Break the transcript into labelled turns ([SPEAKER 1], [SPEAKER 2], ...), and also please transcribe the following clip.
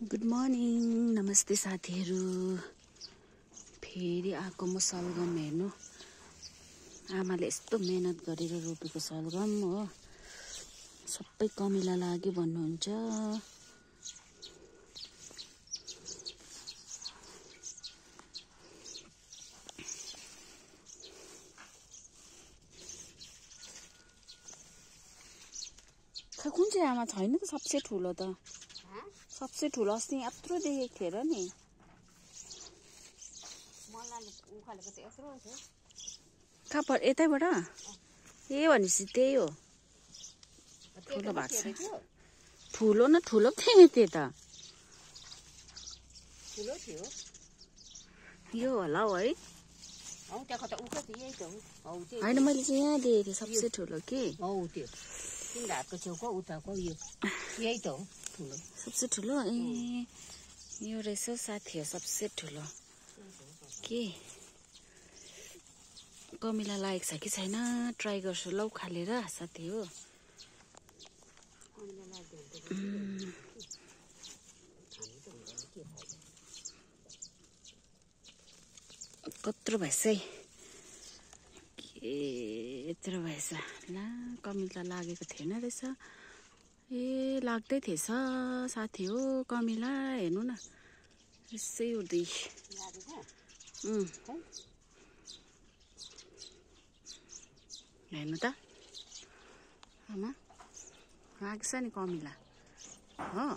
[SPEAKER 1] Good morning, नमस्ते साथीहरू। फेरि आएको म सलगम हेर्नु। आमाले यस्तो मेहनत गरेर रोपेको सलगम हो, सबै कमिला लाग्यो भन्नुहुन्छ। कुन चाहिँ आमा छैन त, सबसे ठुलो त, सबसे ठुलो अस्ति यत्रो देखेको थिएँ र नि। कहाँ पर यतैबाट ए भनेपछि त्यही हो, ठुलो भएको छ। ठुलो न ठुलो थिएँ त्यता,
[SPEAKER 2] ठुलो थियो
[SPEAKER 1] यो होला हौ है। होइन, मैले चाहिँ यहाँ देखेको थिएँ सबसे ठुलो के
[SPEAKER 2] हौ त्यो तिम्रो छेउको उताको यो यही त हो ठुलो,
[SPEAKER 1] सबसे ठुलो। ए यो रहेछ साथी हो सबसे ठुलो। के कमिला लागेको छ कि छैन ट्राई गर्छु लौ खालेर साथी हो। कत्रो भएछ है, के यत्रो भएछ। ला कमिला लागेको थिएन रहेछ। ए लाग्दै थिएछ साथी हो कमिला, हेर्नु न यसै उर्दै। हेर्नु त आमा, लाग्छ नि कमिला हो।